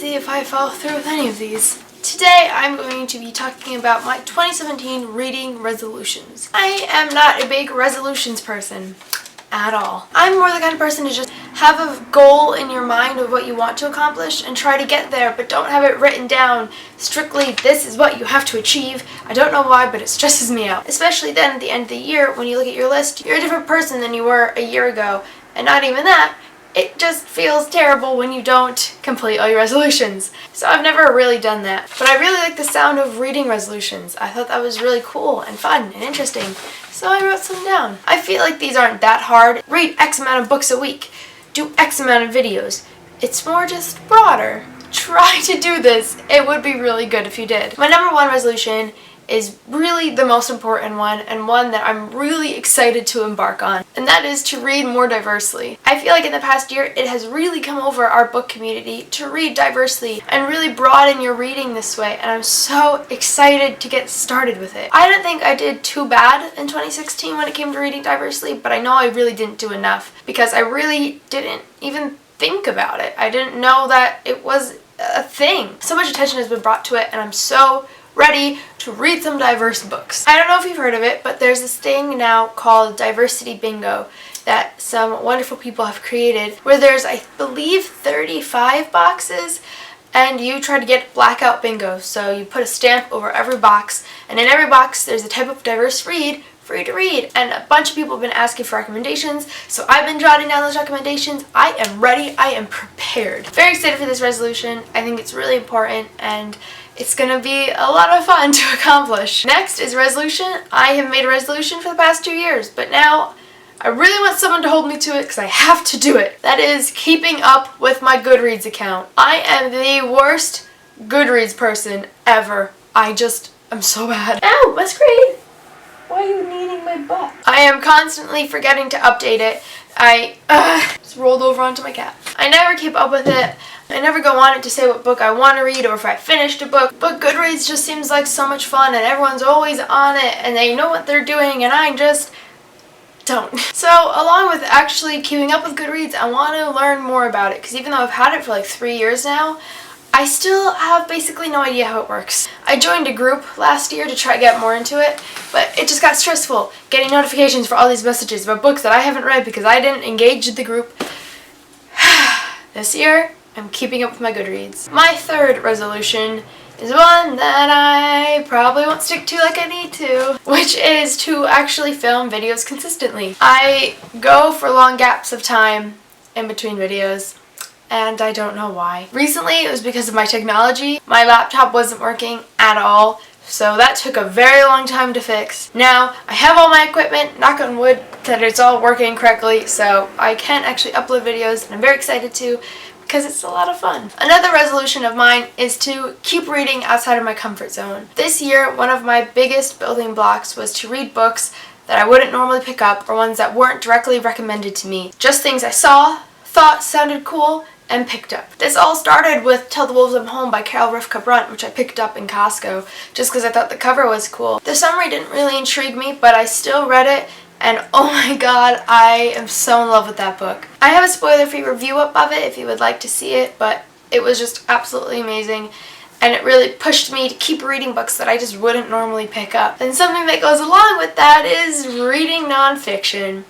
see if I follow through with any of these. Today I'm going to be talking about my 2017 reading resolutions. I am not a big resolutions person at all. I'm more the kind of person to just have a goal in your mind of what you want to accomplish and try to get there, but don't have it written down strictly, this is what you have to achieve. I don't know why, but it stresses me out. Especially then at the end of the year, when you look at your list, you're a different person than you were a year ago. And not even that, it just feels terrible when you don't complete all your resolutions. So I've never really done that. But I really like the sound of reading resolutions. I thought that was really cool and fun and interesting. So I wrote some down. I feel like these aren't that hard. Read X amount of books a week. Do X amount of videos. It's more just broader. Try to do this. It would be really good if you did. My number one resolution is really the most important one, and one that I'm really excited to embark on, and that is to read more diversely. I feel like in the past year it has really come over our book community to read diversely and really broaden your reading this way, and I'm so excited to get started with it. I don't think I did too bad in 2016 when it came to reading diversely, but I know I really didn't do enough because I really didn't even think about it. I didn't know that it was a thing. So much attention has been brought to it, and I'm so ready to read some diverse books. I don't know if you've heard of it, but there's this thing now called Diversity Bingo that some wonderful people have created, where there's, I believe, 35 boxes, and you try to get blackout bingo. So you put a stamp over every box, and in every box there's a type of diverse read for you to read. And a bunch of people have been asking for recommendations, so I've been jotting down those recommendations. I am ready. I am prepared. Very excited for this resolution. I think it's really important, and it's gonna be a lot of fun to accomplish. Next is resolution. I have made a resolution for the past 2 years, but now I really want someone to hold me to it because I have to do it. That is keeping up with my Goodreads account. I am the worst Goodreads person ever. I'm so bad. Ow, my screen! Why are you kneading my butt? I am constantly forgetting to update it. I just rolled over onto my cat. I never keep up with it. I never go on it to say what book I want to read or if I finished a book, but Goodreads just seems like so much fun and everyone's always on it and they know what they're doing and I just don't. So along with actually keeping up with Goodreads, I want to learn more about it because even though I've had it for like 3 years now, I still have basically no idea how it works. I joined a group last year to try to get more into it, but it just got stressful getting notifications for all these messages about books that I haven't read because I didn't engage the group. This year, I'm keeping up with my Goodreads. My third resolution is one that I probably won't stick to like I need to, which is to actually film videos consistently. I go for long gaps of time in between videos, and I don't know why. Recently, it was because of my technology. My laptop wasn't working at all, so that took a very long time to fix. Now, I have all my equipment, knock on wood, that it's all working correctly, so I can actually upload videos, and I'm very excited to, because it's a lot of fun. Another resolution of mine is to keep reading outside of my comfort zone. This year, one of my biggest building blocks was to read books that I wouldn't normally pick up or ones that weren't directly recommended to me. Just things I saw, thought sounded cool, and picked up. This all started with Tell the Wolves I'm Home by Carol Rifka Brunt, which I picked up in Costco just because I thought the cover was cool. The summary didn't really intrigue me, but I still read it, and oh my god, I am so in love with that book. I have a spoiler-free review up of it if you would like to see it, but it was just absolutely amazing, and it really pushed me to keep reading books that I just wouldn't normally pick up. And something that goes along with that is reading nonfiction.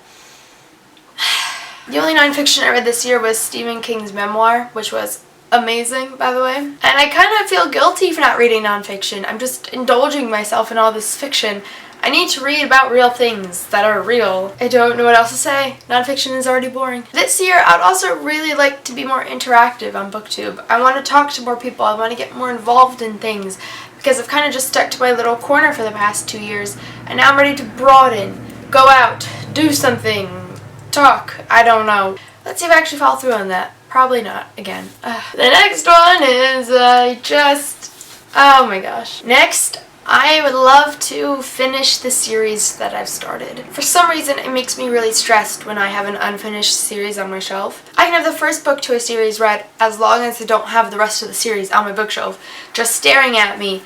The only nonfiction I read this year was Stephen King's memoir, which was amazing, by the way. And I kind of feel guilty for not reading nonfiction. I'm just indulging myself in all this fiction. I need to read about real things that are real. I don't know what else to say. Nonfiction is already boring. This year, I'd also really like to be more interactive on BookTube. I want to talk to more people. I want to get more involved in things because I've kind of just stuck to my little corner for the past 2 years. And now I'm ready to broaden, go out, do something, talk. I don't know. Let's see if I actually follow through on that. Probably not, again. The next one is oh my gosh. Next, I would love to finish the series that I've started. For some reason, it makes me really stressed when I have an unfinished series on my shelf. I can have the first book to a series read as long as I don't have the rest of the series on my bookshelf just staring at me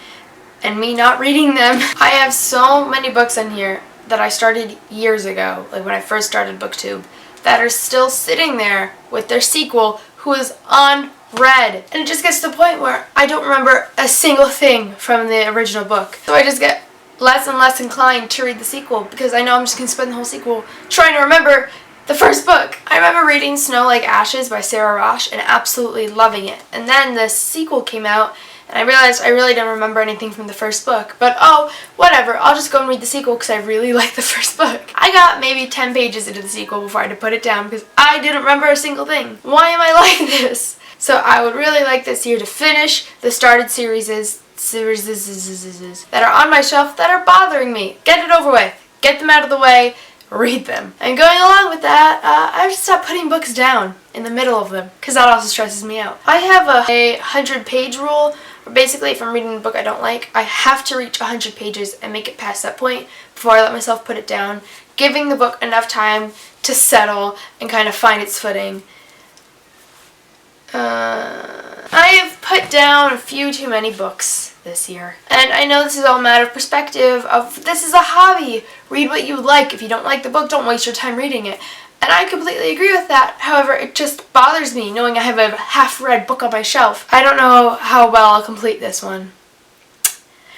and me not reading them. I have so many books in here that I started years ago, like when I first started BookTube, that are still sitting there with their sequel, who is on read. And it just gets to the point where I don't remember a single thing from the original book. So I just get less and less inclined to read the sequel because I know I'm just going to spend the whole sequel trying to remember the first book. I remember reading Snow Like Ashes by Sarah Rosh and absolutely loving it. And then the sequel came out and I realized I really didn't remember anything from the first book. But oh, whatever, I'll just go and read the sequel because I really like the first book. I got maybe 10 pages into the sequel before I had to put it down because I didn't remember a single thing. Why am I like this? So I would really like this year to finish the started series that are on my shelf that are bothering me. Get it over with. Get them out of the way. Read them. And going along with that, I have to stop putting books down in the middle of them because that also stresses me out. I have a 100-page rule where basically if I'm reading a book I don't like, I have to reach 100 pages and make it past that point before I let myself put it down, giving the book enough time to settle and kind of find its footing. I have put down a few too many books this year. And I know this is all a matter of perspective of this is a hobby. Read what you like. If you don't like the book, don't waste your time reading it. And I completely agree with that. However, it just bothers me knowing I have a half-read book on my shelf. I don't know how well I'll complete this one.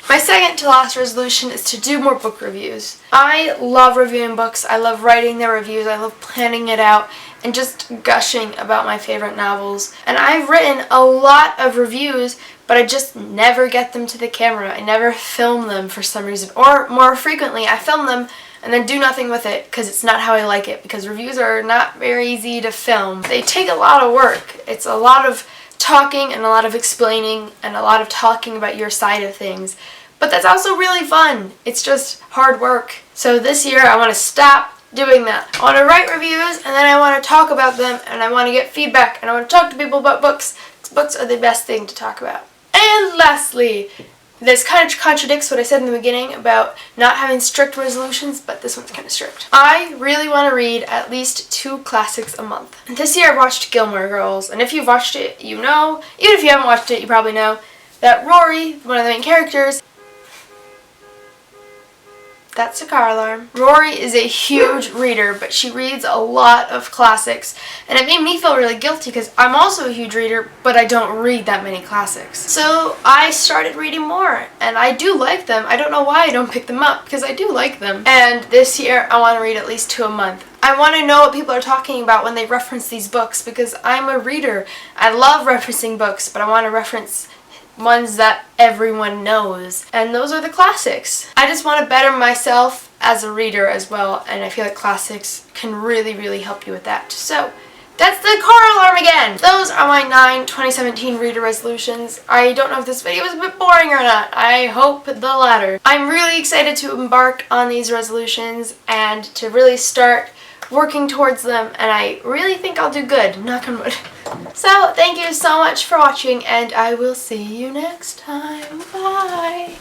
My second to last resolution is to do more book reviews. I love reviewing books. I love writing their reviews. I love planning it out and just gushing about my favorite novels. And I've written a lot of reviews, but I just never get them to the camera. I never film them for some reason. Or more frequently, I film them and then do nothing with it because it's not how I like it. Because reviews are not very easy to film. They take a lot of work. It's a lot of talking and a lot of explaining and a lot of talking about your side of things. But that's also really fun. It's just hard work. So this year I want to stop doing that. I want to write reviews and then I want to talk about them and I want to get feedback and I want to talk to people about books. Books are the best thing to talk about. And lastly, this kind of contradicts what I said in the beginning about not having strict resolutions, but this one's kind of strict. I really want to read at least 2 classics a month. And this year I watched Gilmore Girls, and if you've watched it, you know, even if you haven't watched it, you probably know, that Rory, one of the main characters, that's a car alarm. Rory is a huge reader, but she reads a lot of classics. And it made me feel really guilty because I'm also a huge reader, but I don't read that many classics. So I started reading more, and I do like them. I don't know why I don't pick them up, because I do like them. And this year, I want to read at least 2 a month. I want to know what people are talking about when they reference these books, because I'm a reader. I love referencing books, but I want to reference ones that everyone knows, and those are the classics. I just want to better myself as a reader as well, and I feel like classics can really help you with that. So that's the car alarm again. Those are my 9 2017 reader resolutions. I don't know if this video was a bit boring or not. I hope the latter. I'm really excited to embark on these resolutions and to really start working towards them, and I really think I'll do good, knock on wood. So, thank you so much for watching, and I will see you next time. Bye!